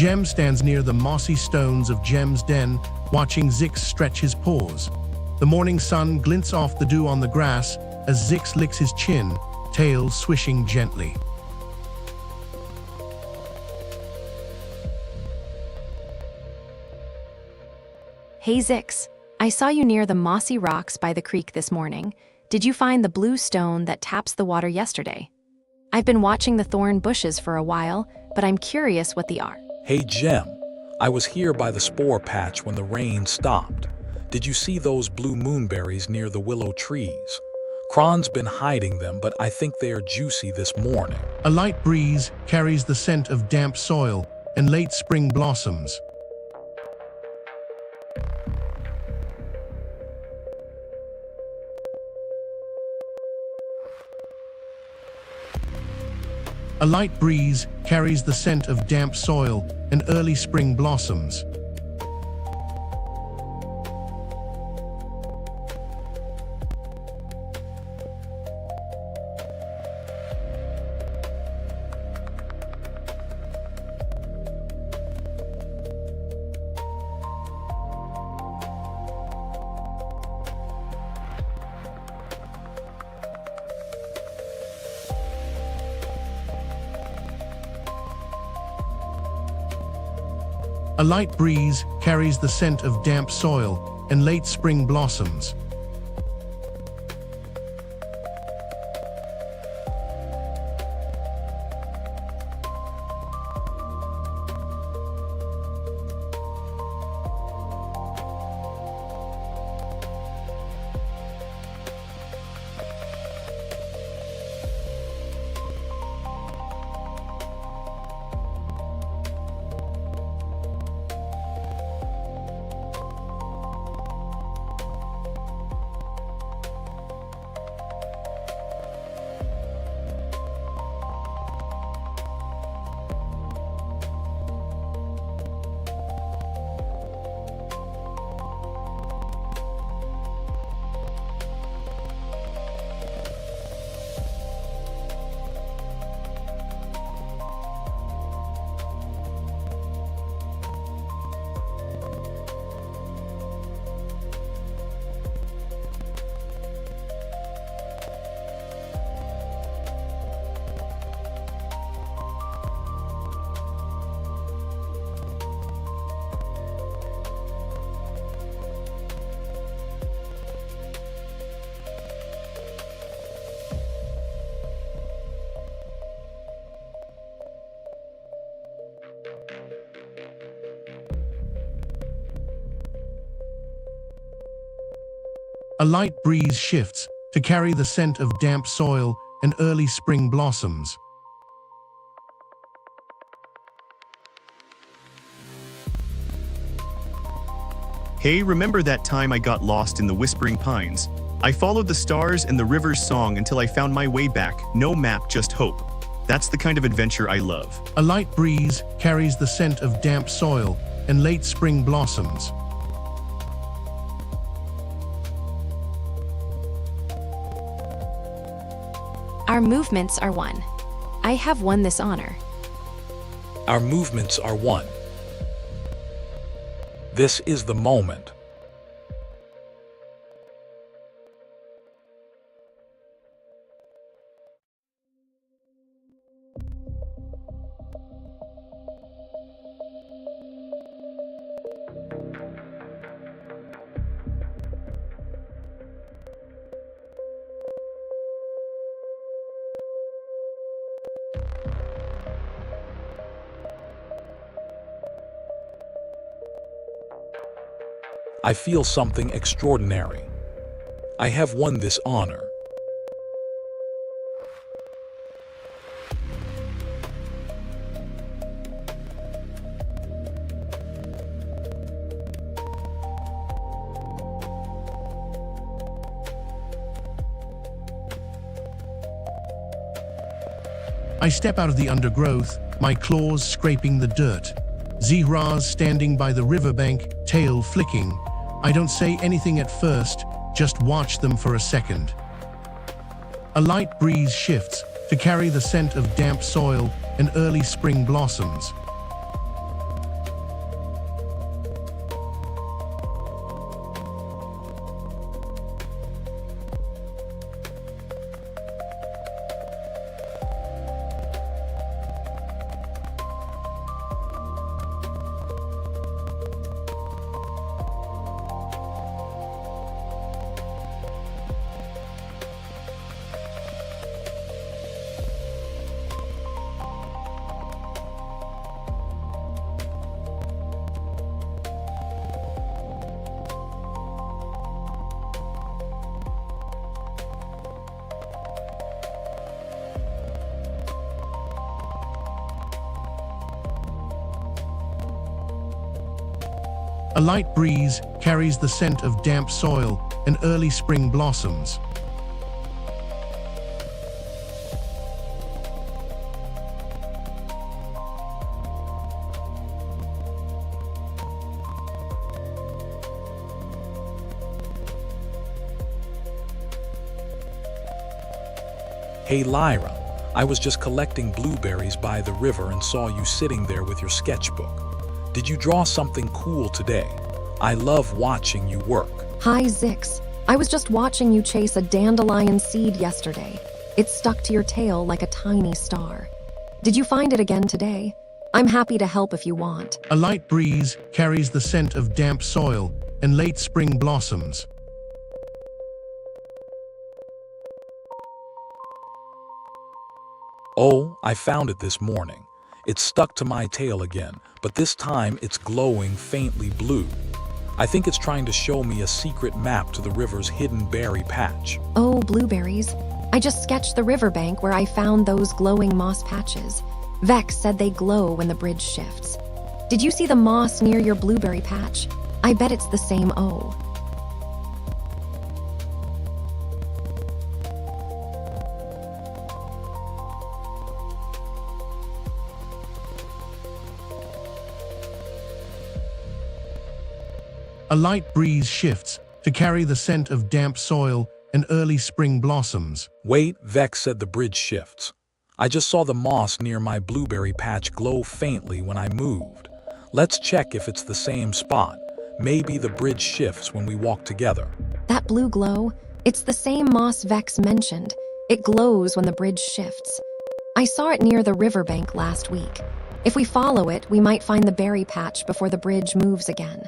Jem stands near the mossy stones of Jem's den, watching Zix stretch his paws. The morning sun glints off the dew on the grass as Zix licks his chin, tail swishing gently. Hey Zix, I saw you near the mossy rocks by the creek this morning. Did you find the blue stone that taps the water yesterday? I've been watching the thorn bushes for a while, but I'm curious what they are. Hey Jem, I was here by the spore patch when the rain stopped. Did you see those blue moonberries near the willow trees? Kron's been hiding them, but I think they are juicy this morning. A light breeze carries the scent of damp soil and late spring blossoms. A light breeze carries the scent of damp soil and early spring blossoms. A light breeze carries the scent of damp soil and late spring blossoms. A light breeze shifts to carry the scent of damp soil and early spring blossoms. Hey, remember that time I got lost in the Whispering Pines? I followed the stars and the river's song until I found my way back. No map, just hope. That's the kind of adventure I love. A light breeze carries the scent of damp soil and late spring blossoms. Our movements are one. I have won this honor. Our movements are one. This is the moment. I feel something extraordinary. I have won this honor. I step out of the undergrowth, my claws scraping the dirt. Zihraz standing by the riverbank, tail flicking. I don't say anything at first, just watch them for a second. A light breeze shifts to carry the scent of damp soil and early spring blossoms. A light breeze carries the scent of damp soil and early spring blossoms. Hey Lyra, I was just collecting blueberries by the river and saw you sitting there with your sketchbook. Did you draw something cool today? I love watching you work. Hi, Zix. I was just watching you chase a dandelion seed yesterday. It stuck to your tail like a tiny star. Did you find it again today? I'm happy to help if you want. A light breeze carries the scent of damp soil and late spring blossoms. Oh, I found it this morning. It's stuck to my tail again, but this time it's glowing faintly blue. I think it's trying to show me a secret map to the river's hidden berry patch. Oh, blueberries. I just sketched the riverbank where I found those glowing moss patches. Vex said they glow when the bridge shifts. Did you see the moss near your blueberry patch? I bet it's the same O. A light breeze shifts to carry the scent of damp soil and early spring blossoms. Wait, Vex said the bridge shifts. I just saw the moss near my blueberry patch glow faintly when I moved. Let's check if it's the same spot. Maybe the bridge shifts when we walk together. That blue glow, it's the same moss Vex mentioned. It glows when the bridge shifts. I saw it near the riverbank last week. If we follow it, we might find the berry patch before the bridge moves again.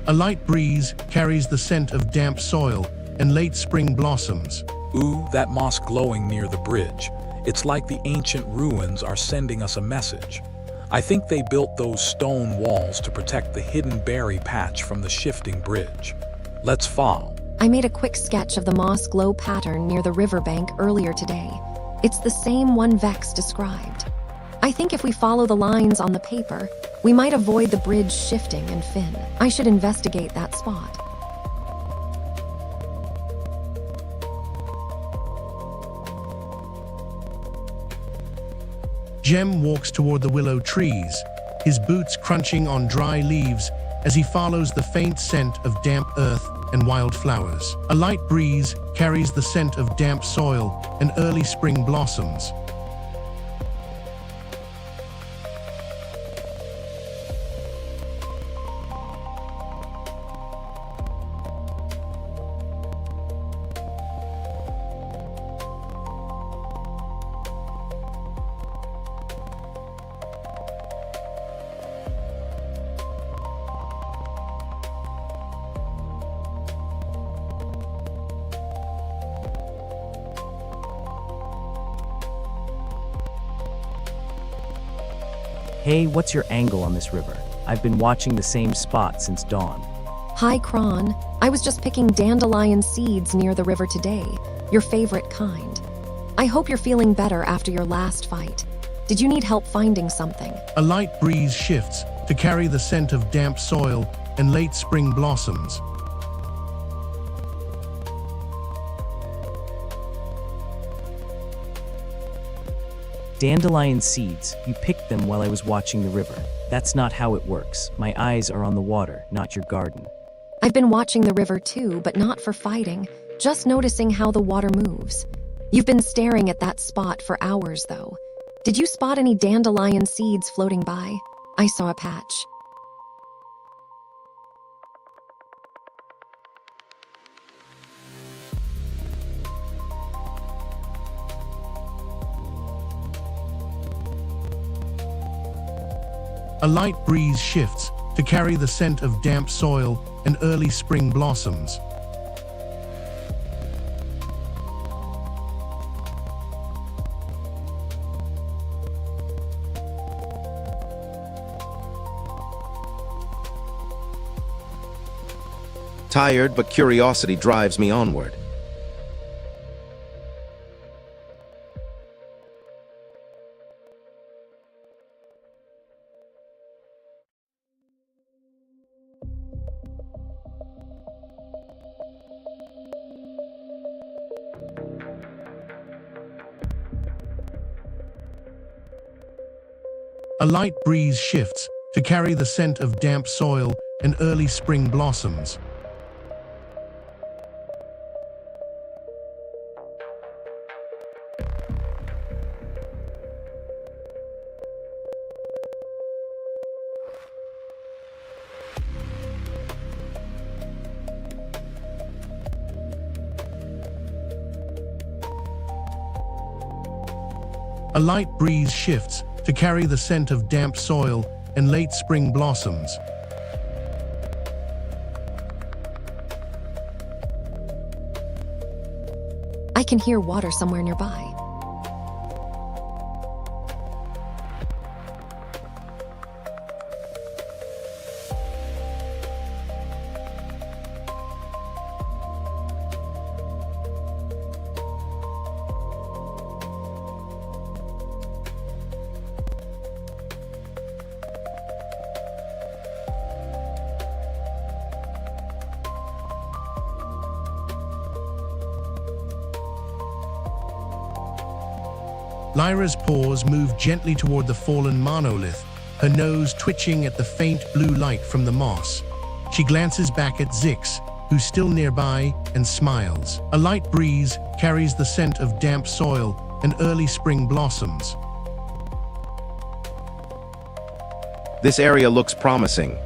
A light breeze carries the scent of damp soil and late spring blossoms. Ooh, that moss glowing near the bridge. It's like the ancient ruins are sending us a message. I think they built those stone walls to protect the hidden berry patch from the shifting bridge. Let's follow. I made a quick sketch of the moss glow pattern near the riverbank earlier today. It's the same one Vex described. I think if we follow the lines on the paper, we might avoid the bridge shifting and fin. I should investigate that spot. Jem walks toward the willow trees, his boots crunching on dry leaves as he follows the faint scent of damp earth and wildflowers. A light breeze carries the scent of damp soil and early spring blossoms. Hey, what's your angle on this river? I've been watching the same spot since dawn. Hi, Kron. I was just picking dandelion seeds near the river today, your favorite kind. I hope you're feeling better after your last fight. Did you need help finding something? A light breeze shifts to carry the scent of damp soil and late spring blossoms. Dandelion seeds, you picked them while I was watching the river. That's not how it works. My eyes are on the water, not your garden. I've been watching the river too, but not for fighting, just noticing how the water moves. You've been staring at that spot for hours, though. Did you spot any dandelion seeds floating by? I saw a patch. A light breeze shifts to carry the scent of damp soil and early spring blossoms. Tired, but curiosity drives me onward. A light breeze shifts to carry the scent of damp soil and early spring blossoms. A light breeze shifts to carry the scent of damp soil and late spring blossoms. I can hear water somewhere nearby. Lyra's paws move gently toward the fallen monolith, her nose twitching at the faint blue light from the moss. She glances back at Zix, who's still nearby, and smiles. A light breeze carries the scent of damp soil and early spring blossoms. This area looks promising.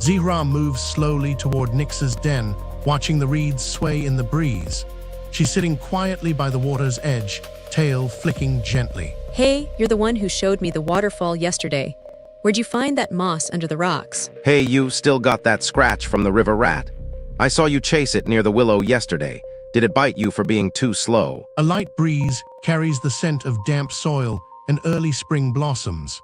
Zihra moves slowly toward Nyx's den, watching the reeds sway in the breeze. She's sitting quietly by the water's edge, tail flicking gently. Hey, you're the one who showed me the waterfall yesterday. Where'd you find that moss under the rocks? Hey, you still got that scratch from the river rat. I saw you chase it near the willow yesterday. Did it bite you for being too slow? A light breeze carries the scent of damp soil and early spring blossoms.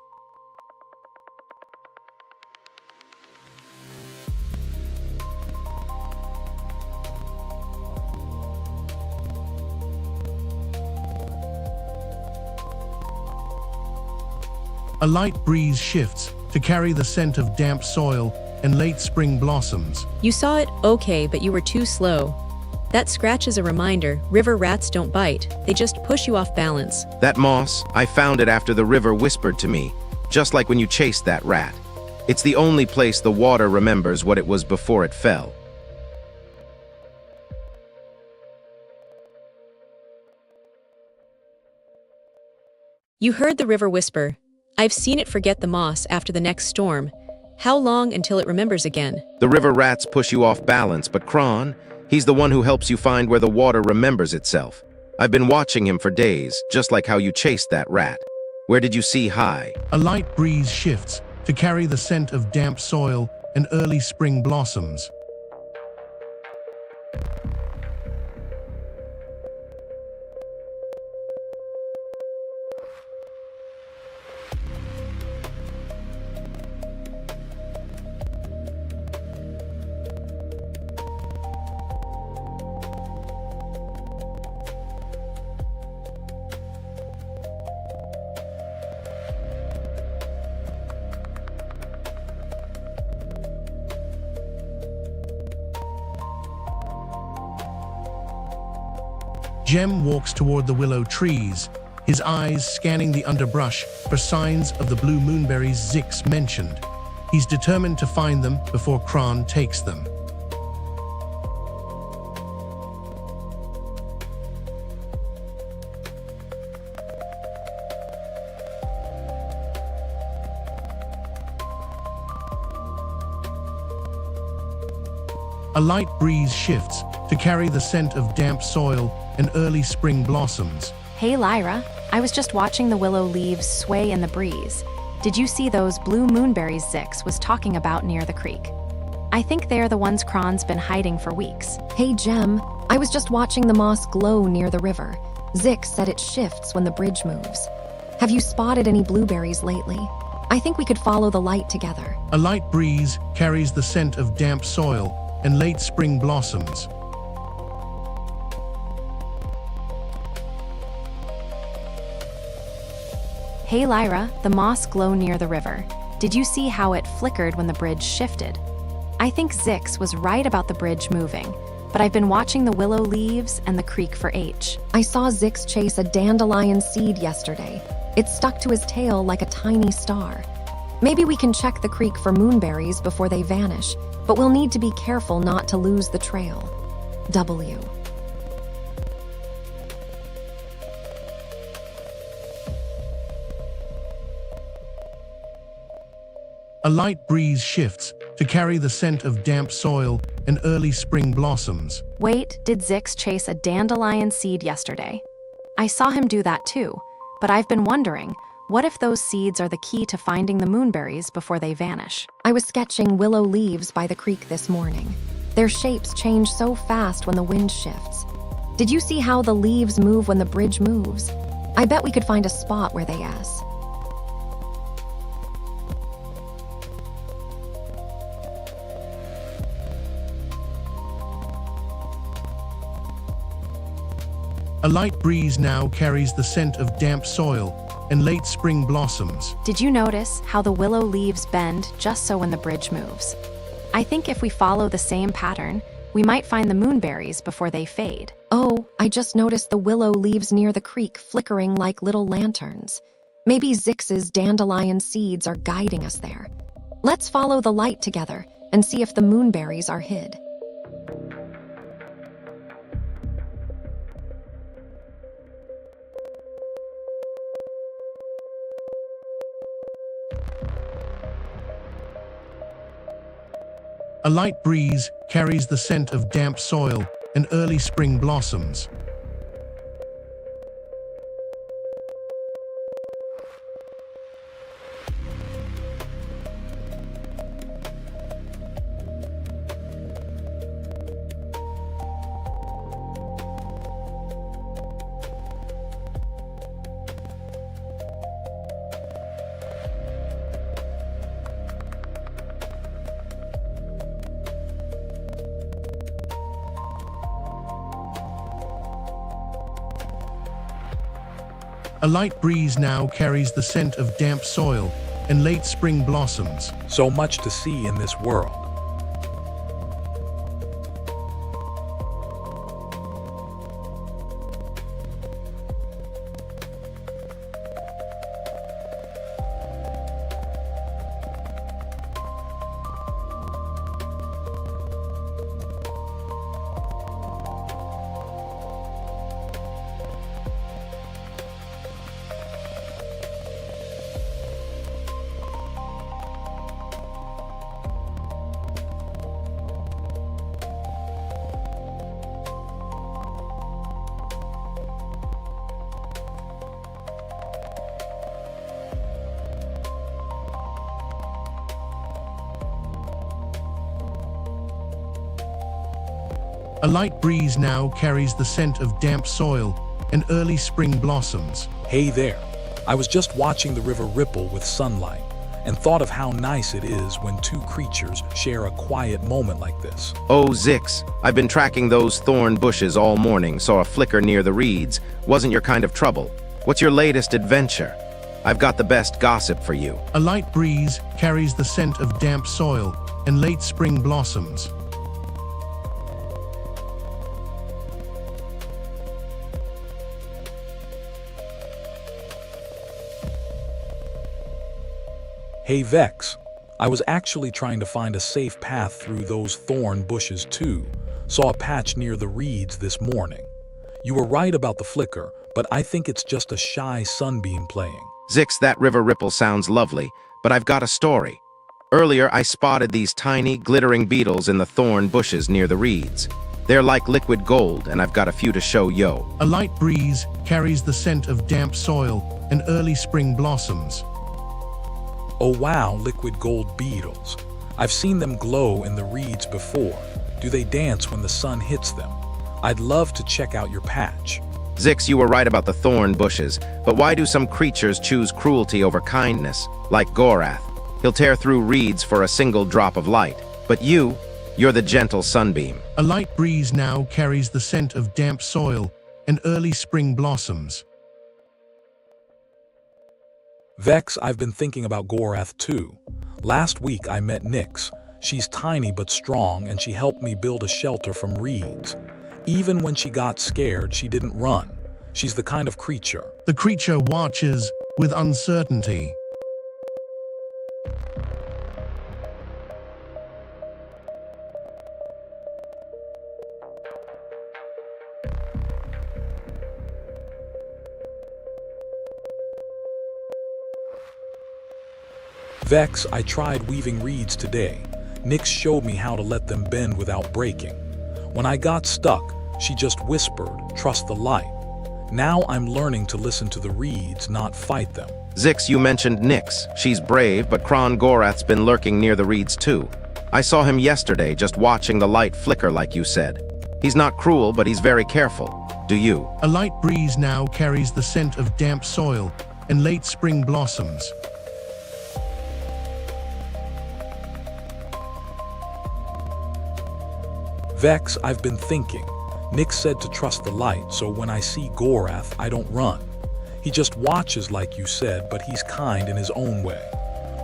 A light breeze shifts to carry the scent of damp soil and late spring blossoms. You saw it okay, but you were too slow. That scratch is a reminder, river rats don't bite. They just push you off balance. That moss, I found it after the river whispered to me, just like when you chased that rat. It's the only place the water remembers what it was before it fell. You heard the river whisper. I've seen it forget the moss after the next storm. How long until it remembers again? The river rats push you off balance, but Kron, he's the one who helps you find where the water remembers itself. I've been watching him for days, just like how you chased that rat. Where did you see Hai? A light breeze shifts to carry the scent of damp soil and early spring blossoms. Jem walks toward the willow trees, his eyes scanning the underbrush for signs of the blue moonberries Zix mentioned. He's determined to find them before Kron takes them. A light breeze shifts to carry the scent of damp soil and early spring blossoms. Hey Lyra, I was just watching the willow leaves sway in the breeze. Did you see those blue moonberries Zix was talking about near the creek? I think they're the ones Kron's been hiding for weeks. Hey Jem, I was just watching the moss glow near the river. Zix said it shifts when the bridge moves. Have you spotted any blueberries lately? I think we could follow the light together. A light breeze carries the scent of damp soil and late spring blossoms. Hey Lyra, the moss glow near the river. Did you see how it flickered when the bridge shifted? I think Zix was right about the bridge moving, but I've been watching the willow leaves and the creek for H. I saw Zix chase a dandelion seed yesterday. It stuck to his tail like a tiny star. Maybe we can check the creek for moonberries before they vanish, but we'll need to be careful not to lose the trail. W. A light breeze shifts to carry the scent of damp soil and early spring blossoms. Wait, did Zix chase a dandelion seed yesterday? I saw him do that too, but I've been wondering, what if those seeds are the key to finding the moonberries before they vanish? I was sketching willow leaves by the creek this morning. Their shapes change so fast when the wind shifts. Did you see how the leaves move when the bridge moves? I bet we could find a spot where they S. A light breeze now carries the scent of damp soil and late spring blossoms. Did you notice how the willow leaves bend just so when the bridge moves? I think if we follow the same pattern, we might find the moonberries before they fade. Oh, I just noticed the willow leaves near the creek flickering like little lanterns. Maybe Zix's dandelion seeds are guiding us there. Let's follow the light together and see if the moonberries are hid. A light breeze carries the scent of damp soil and early spring blossoms. A light breeze now carries the scent of damp soil and late spring blossoms. So much to see in this world. A light breeze now carries the scent of damp soil and early spring blossoms. Hey there. I was just watching the river ripple with sunlight and thought of how nice it is when two creatures share a quiet moment like this. Oh, Zix, I've been tracking those thorn bushes all morning, saw a flicker near the reeds. Wasn't your kind of trouble. What's your latest adventure? I've got the best gossip for you. A light breeze carries the scent of damp soil and late spring blossoms. Hey Vex, I was actually trying to find a safe path through those thorn bushes too. Saw a patch near the reeds this morning. You were right about the flicker, but I think it's just a shy sunbeam playing. Zix, that river ripple sounds lovely, but I've got a story. Earlier, I spotted these tiny, glittering beetles in the thorn bushes near the reeds. They're like liquid gold, and I've got a few to show yo. A light breeze carries the scent of damp soil and early spring blossoms. Oh wow, liquid gold beetles. I've seen them glow in the reeds before. Do they dance when the sun hits them? I'd love to check out your patch. Zix, you were right about the thorn bushes, but why do some creatures choose cruelty over kindness, like Gorath? He'll tear through reeds for a single drop of light. But you're the gentle sunbeam. A light breeze now carries the scent of damp soil and early spring blossoms. Vex, I've been thinking about Gorath too. Last week I met Nyx. She's tiny but strong, and she helped me build a shelter from reeds. Even when she got scared, she didn't run. She's the kind of creature. The creature watches with uncertainty. Vex, I tried weaving reeds today. Nyx showed me how to let them bend without breaking. When I got stuck, she just whispered, "Trust the light." Now I'm learning to listen to the reeds, not fight them. Zix, you mentioned Nyx. She's brave, but Kron Gorath's been lurking near the reeds too. I saw him yesterday, just watching the light flicker like you said. He's not cruel, but he's very careful. Do you? A light breeze now carries the scent of damp soil and late spring blossoms. Vex, I've been thinking. Nyx said to trust the light, so when I see Gorath, I don't run. He just watches like you said, but he's kind in his own way.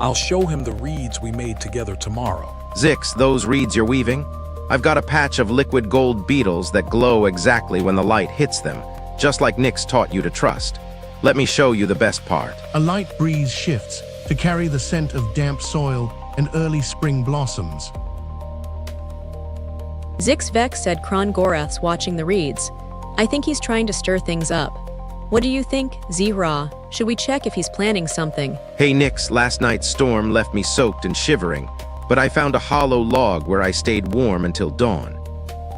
I'll show him the reeds we made together tomorrow. Zix, those reeds you're weaving? I've got a patch of liquid gold beetles that glow exactly when the light hits them, just like Nyx taught you to trust. Let me show you the best part. A light breeze shifts to carry the scent of damp soil and early spring blossoms. Zix Vex said Kron Gorath's watching the reeds. I think he's trying to stir things up. What do you think, Z-Ra? Should we check if he's planning something? Hey Nyx, last night's storm left me soaked and shivering, but I found a hollow log where I stayed warm until dawn.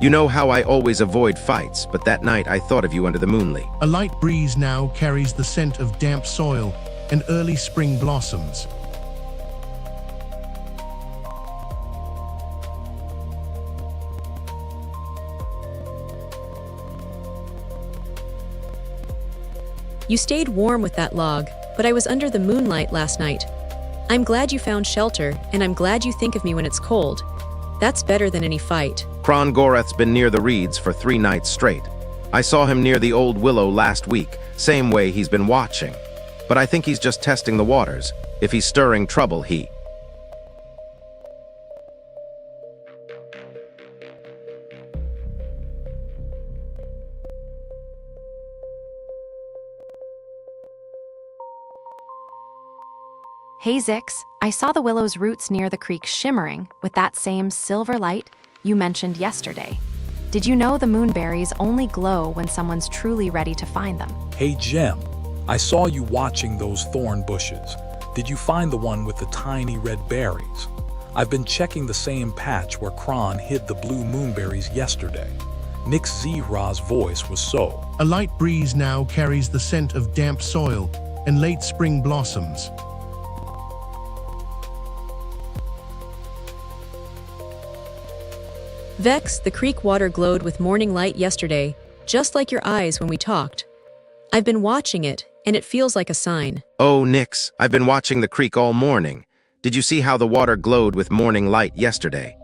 You know how I always avoid fights, but that night I thought of you under the moonlight. A light breeze now carries the scent of damp soil and early spring blossoms. You stayed warm with that log, but I was under the moonlight last night. I'm glad you found shelter, and I'm glad you think of me when it's cold. That's better than any fight. Kron Gorath's been near the reeds for 3 nights straight. I saw him near the old willow last week, same way he's been watching. But I think he's just testing the waters. If he's stirring trouble, he... Hey Zix, I saw the willow's roots near the creek shimmering with that same silver light you mentioned yesterday. Did you know the moonberries only glow when someone's truly ready to find them? Hey Gem, I saw you watching those thorn bushes. Did you find the one with the tiny red berries? I've been checking the same patch where Kron hid the blue moonberries yesterday. Nyx Z-Ra's voice was so. A light breeze now carries the scent of damp soil and late spring blossoms. Vex, the creek water glowed with morning light yesterday, just like your eyes when we talked. I've been watching it, and it feels like a sign. Oh, Nyx, I've been watching the creek all morning. Did you see how the water glowed with morning light yesterday?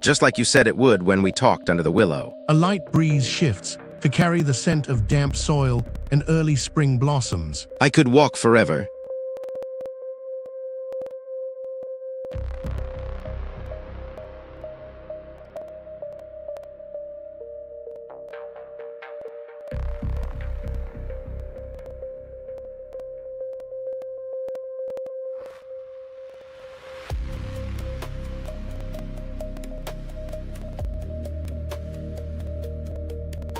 Just like you said it would when we talked under the willow. A light breeze shifts to carry the scent of damp soil and early spring blossoms. I could walk forever.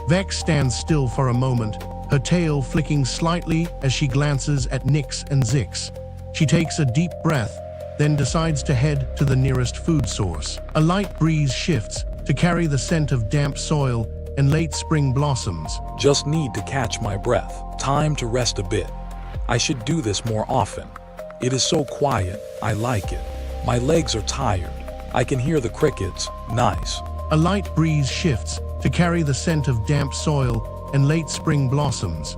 Vex stands still for a moment, her tail flicking slightly as she glances at Nyx and Zix. She takes a deep breath, then decides to head to the nearest food source. A light breeze shifts to carry the scent of damp soil and late spring blossoms. Just need to catch my breath. Time to rest a bit. I should do this more often. It is so quiet, I like it. My legs are tired. I can hear the crickets, nice. A light breeze shifts to carry the scent of damp soil and late spring blossoms.